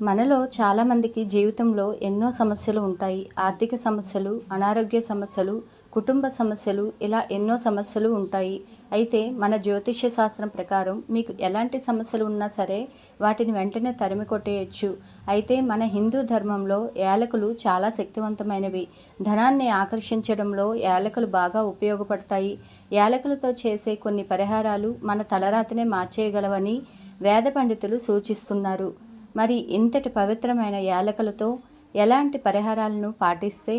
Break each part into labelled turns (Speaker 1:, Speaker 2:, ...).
Speaker 1: మనలో చాలామందికి జీవితంలో ఎన్నో సమస్యలు ఉంటాయి. ఆర్థిక సమస్యలు, అనారోగ్య సమస్యలు, కుటుంబ సమస్యలు ఇలా ఎన్నో సమస్యలు ఉంటాయి. అయితే మన జ్యోతిష్య శాస్త్రం ప్రకారం మీకు ఎలాంటి సమస్యలు ఉన్నా సరే వాటిని వెంటనే తరిమి కొట్టేయచ్చు. అయితే మన హిందూ ధర్మంలో యాలకులు చాలా శక్తివంతమైనవి. ధనాన్ని ఆకర్షించడంలో యాలకులు బాగా ఉపయోగపడతాయి. యాలకులతో చేసే కొన్ని పరిహారాలు మన తలరాతనే మార్చేయగలవని వేద పండితులు సూచిస్తున్నారు. మరి ఇంతటి పవిత్రమైన యాలకులతో ఎలాంటి పరిహారాలను పాటిస్తే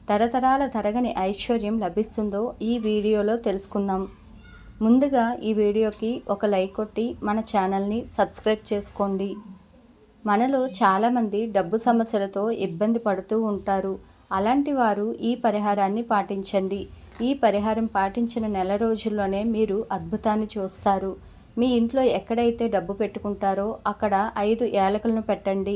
Speaker 1: తరతరాల తరగని ఐశ్వర్యం లభిస్తుందో ఈ వీడియోలో తెలుసుకుందాం. ముందుగా ఈ వీడియోకి ఒక లైక్ కొట్టి మన ఛానల్ని సబ్స్క్రైబ్ చేసుకోండి. మనలో చాలామంది డబ్బు సమస్యలతో ఇబ్బంది పడుతూ ఉంటారు. అలాంటి వారు ఈ పరిహారాన్ని పాటించండి. ఈ పరిహారం పాటించిన నెల రోజుల్లోనే మీరు అద్భుతాన్ని చూస్తారు. మీ ఇంట్లో ఎక్కడైతే డబ్బు పెట్టుకుంటారో అక్కడ 5 యాలకులను పెట్టండి.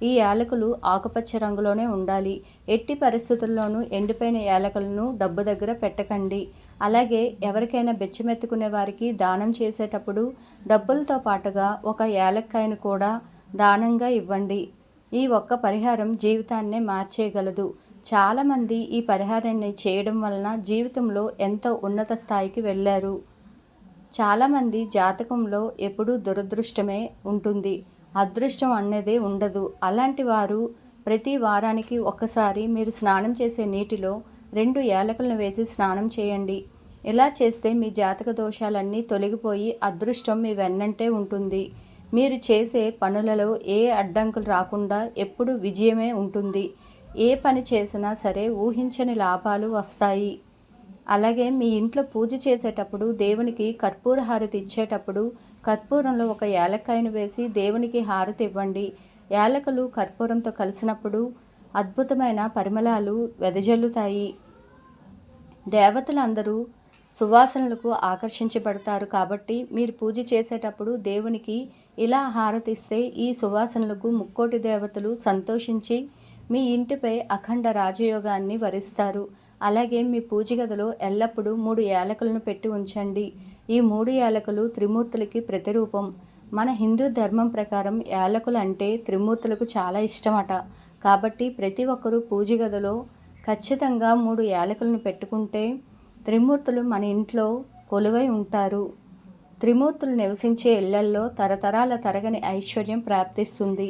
Speaker 1: ఈ యాలకులు ఆకుపచ్చ రంగులోనే ఉండాలి. ఎట్టి పరిస్థితుల్లోనూ ఎండిపోయిన యాలకులను డబ్బు దగ్గర పెట్టకండి. అలాగే ఎవరికైనా బెచ్చమెత్తుకునే వారికి దానం చేసేటప్పుడు డబ్బులతో పాటుగా ఒక యాలక్కాయను కూడా దానంగా ఇవ్వండి. ఈ ఒక్క పరిహారం జీవితాన్నే మార్చేయగలదు. చాలామంది ఈ పరిహారాన్ని చేయడం వలన జీవితంలో ఎంతో ఉన్నత స్థాయికి వెళ్ళారు. చాలామంది జాతకంలో ఎప్పుడూ దురదృష్టమే ఉంటుంది, అదృష్టం అనేదే ఉండదు. అలాంటి వారు ప్రతి వారానికి ఒక్కసారి మీరు స్నానం చేసే నీటిలో 2 యాలకులను వేసి స్నానం చేయండి. ఇలా చేస్తే మీ జాతక దోషాలన్నీ తొలగిపోయి అదృష్టం మీ వెన్నంటే ఉంటుంది. మీరు చేసే పనులలో ఏ అడ్డంకులు రాకుండా ఎప్పుడూ విజయమే ఉంటుంది. ఏ పని చేసినా సరే ఊహించని లాభాలు వస్తాయి. అలాగే మీ ఇంట్లో పూజ చేసేటప్పుడు దేవునికి కర్పూర హారతి ఇచ్చేటప్పుడు కర్పూరంలో ఒక యాలక్కాయను వేసి దేవునికి హారతి ఇవ్వండి. యాలకులు కర్పూరంతో కలిసినప్పుడు అద్భుతమైన పరిమళాలు వెదజల్లుతాయి. దేవతలందరూ సువాసనలకు ఆకర్షించబడతారు. కాబట్టి మీరు పూజ చేసేటప్పుడు దేవునికి ఇలా హారతిస్తే ఈ సువాసనలకు ముక్కోటి దేవతలు సంతోషించి మీ ఇంటిపై అఖండ రాజయోగాన్ని వరిస్తారు. అలాగే మీ పూజ గదిలో ఎల్లప్పుడూ 3 యాలకులను పెట్టి ఉంచండి. ఈ 3 యాలకులు త్రిమూర్తులకి ప్రతిరూపం. మన హిందూ ధర్మం ప్రకారం యాలకులు అంటే త్రిమూర్తులకు చాలా ఇష్టమట. కాబట్టి ప్రతి ఒక్కరూ పూజ గదిలో ఖచ్చితంగా 3 యాలకులను పెట్టుకుంటే త్రిమూర్తులు మన ఇంట్లో కొలువై ఉంటారు. త్రిమూర్తులు నివసించే ఇళ్లల్లో తరతరాల తరగని ఐశ్వర్యం ప్రాప్తిస్తుంది.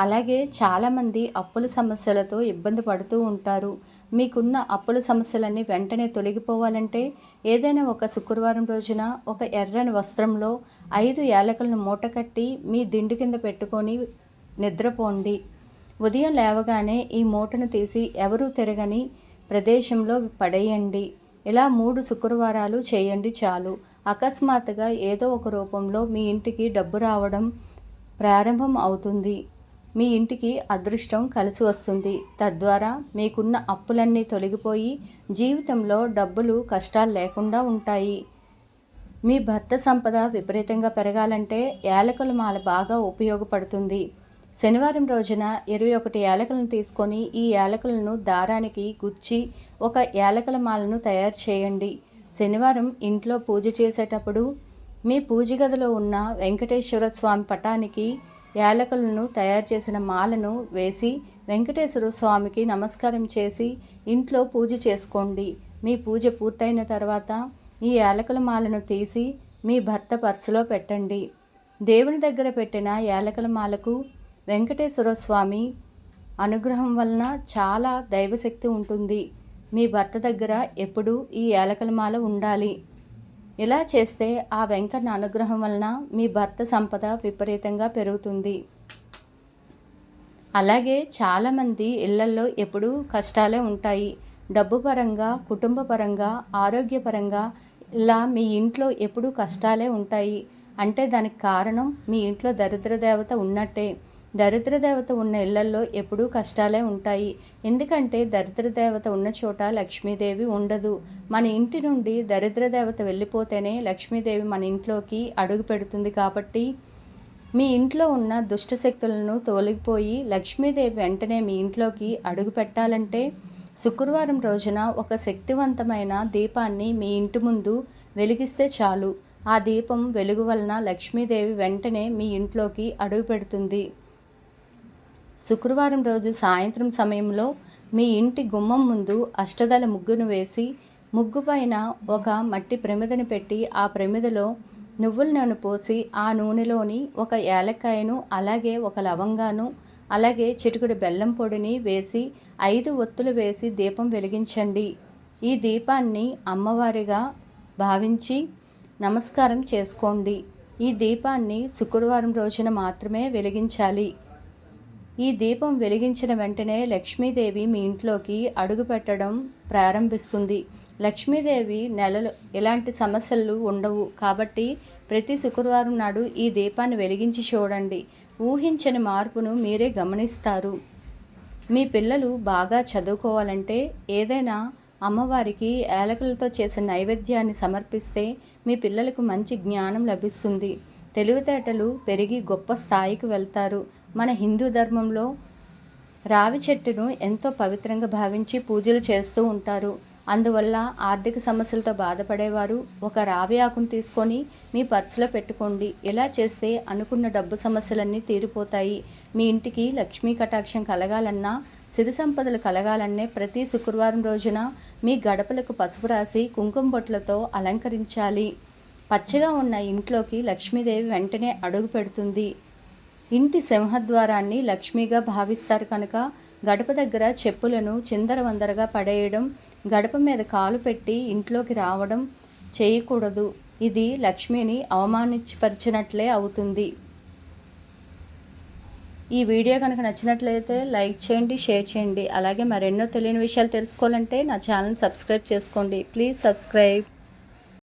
Speaker 1: అలాగే చాలామంది అప్పుల సమస్యలతో ఇబ్బంది పడుతూ ఉంటారు. మీకున్న అప్పుల సమస్యలన్నీ వెంటనే తొలగిపోవాలంటే ఏదైనా ఒక శుక్రవారం రోజున ఒక ఎర్రని వస్త్రంలో 5 యాలకులను మూటకట్టి మీ దిండు కింద పెట్టుకొని నిద్రపోండి. ఉదయం లేవగానే ఈ మూటను తీసి ఎవరూ తిరగని ప్రదేశంలో పడేయండి. ఇలా 3 శుక్రవారాలు చేయండి చాలు. అకస్మాత్తుగా ఏదో ఒక రూపంలో మీ ఇంటికి డబ్బు రావడం ప్రారంభం అవుతుంది. మీ ఇంటికి అదృష్టం కలిసి వస్తుంది. తద్వారా మీకున్న అప్పులన్నీ తొలగిపోయి జీవితంలో డబ్బులు కష్టాలు లేకుండా ఉంటాయి. మీ భర్త సంపద విపరీతంగా పెరగాలంటే యాలకుల మాల బాగా ఉపయోగపడుతుంది. శనివారం రోజున 21 యాలకులను తీసుకొని ఈ యాలకులను దారానికి గుచ్చి ఒక యాలకుల మాలను తయారు చేయండి. శనివారం ఇంట్లో పూజ చేసేటప్పుడు మీ పూజ గదిలో ఉన్న వెంకటేశ్వర స్వామి పటానికి యాలకులను తయారు చేసిన మాలను వేసి వెంకటేశ్వర స్వామికి నమస్కారం చేసి ఇంట్లో పూజ చేసుకోండి. మీ పూజ పూర్తయిన తర్వాత ఈ యాలకుల మాలను తీసి మీ భర్త పర్సులో పెట్టండి. దేవుని దగ్గర పెట్టిన యాలకుల మాలకు వెంకటేశ్వర స్వామి అనుగ్రహం వలన చాలా దైవశక్తి ఉంటుంది. మీ భర్త దగ్గర ఎప్పుడూ ఈ యాలకుల మాల ఉండాలి. ఇలా చేస్తే ఆ వెంకన్న అనుగ్రహం వలన మీ భర్త సంపద విపరీతంగా పెరుగుతుంది. అలాగే చాలామంది ఇళ్లల్లో ఎప్పుడూ కష్టాలే ఉంటాయి. డబ్బు పరంగా, కుటుంబ పరంగా, ఆరోగ్యపరంగా ఇలా మీ ఇంట్లో ఎప్పుడూ కష్టాలే ఉంటాయి. అంటే దానికి కారణం మీ ఇంట్లో దరిద్ర దేవత ఉన్నట్టే. దరిద్ర దేవత ఉన్న ఇళ్లల్లో ఎప్పుడూ కష్టాలే ఉంటాయి. ఎందుకంటే దరిద్ర దేవత ఉన్న చోట లక్ష్మీదేవి ఉండదు. మన ఇంటి నుండి దరిద్ర దేవత వెళ్ళిపోతేనే లక్ష్మీదేవి మన ఇంట్లోకి అడుగు పెడుతుంది. కాబట్టి మీ ఇంట్లో ఉన్న దుష్టశక్తులను తొలగిపోయి లక్ష్మీదేవి వెంటనే మీ ఇంట్లోకి అడుగు పెట్టాలంటే శుక్రవారం రోజున ఒక శక్తివంతమైన దీపాన్ని మీ ఇంటి ముందు వెలిగిస్తే చాలు. ఆ దీపం వెలుగు వలన లక్ష్మీదేవి వెంటనే మీ ఇంట్లోకి అడుగు పెడుతుంది. శుక్రవారం రోజు సాయంత్రం సమయంలో మీ ఇంటి గుమ్మం ముందు అష్టదళ ముగ్గును వేసి ముగ్గు పైన ఒక మట్టి ప్రమిదను పెట్టి ఆ ప్రమిదలో నువ్వుల నూనె పోసి ఆ నూనెలోని ఒక యాలక్కాయను అలాగే ఒక లవంగాను అలాగే చిటికెడు బెల్లం పొడిని వేసి 5 ఒత్తులు వేసి దీపం వెలిగించండి. ఈ దీపాన్ని అమ్మవారిగా భావించి నమస్కారం చేసుకోండి. ఈ దీపాన్ని శుక్రవారం రోజున మాత్రమే వెలిగించాలి. ఈ దీపం వెలిగించిన వెంటనే లక్ష్మీదేవి మీ ఇంట్లోకి అడుగు పెట్టడం ప్రారంభిస్తుంది. లక్ష్మీదేవి నెలలు ఎలాంటి సమస్యలు ఉండవు కాబట్టి ప్రతి శుక్రవారం నాడు ఈ దీపాన్ని వెలిగించి చూడండి. ఊహించని మార్పును మీరే గమనిస్తారు. మీ పిల్లలు బాగా చదువుకోవాలంటే ఏదైనా అమ్మవారికి యాలకులతో చేసిన నైవేద్యాన్ని సమర్పిస్తే మీ పిల్లలకు మంచి జ్ఞానం లభిస్తుంది. తెలివితేటలు పెరిగి గొప్ప స్థాయికి వెళ్తారు. మన హిందూ ధర్మంలో రావి చెట్టును ఎంతో పవిత్రంగా భావించి పూజలు చేస్తూ ఉంటారు. అందువల్ల ఆర్థిక సమస్యలతో బాధపడేవారు ఒక రావి ఆకును తీసుకొని మీ పర్సులో పెట్టుకోండి. ఇలా చేస్తే అనుకున్న డబ్బు సమస్యలన్నీ తీరిపోతాయి. మీ ఇంటికి లక్ష్మీ కటాక్షం కలగాలన్నా సిరి సంపదలు కలగాలన్నే ప్రతి శుక్రవారం రోజున మీ గడపలకు పసుపు రాసి కుంకుమ బొట్లతో అలంకరించాలి. పచ్చగా ఉన్న ఇంట్లోకి లక్ష్మీదేవి వెంటనే అడుగు పెడుతుంది. ఇంటి సింహద్వారాన్ని లక్ష్మిగా భావిస్తారు కనుక గడప దగ్గర చెప్పులను చిందరవందరగా పడేయడం, గడప మీద కాలు పెట్టి ఇంట్లోకి రావడం చేయకూడదు. ఇది లక్ష్మిని అవమానించపరిచినట్లే అవుతుంది. ఈ వీడియో కనుక నచ్చినట్లయితే లైక్ చేయండి, షేర్ చేయండి. అలాగే మరెన్నో తెలియని విషయాలు తెలుసుకోవాలంటే నా ఛానల్ సబ్స్క్రైబ్ చేసుకోండి. Please subscribe.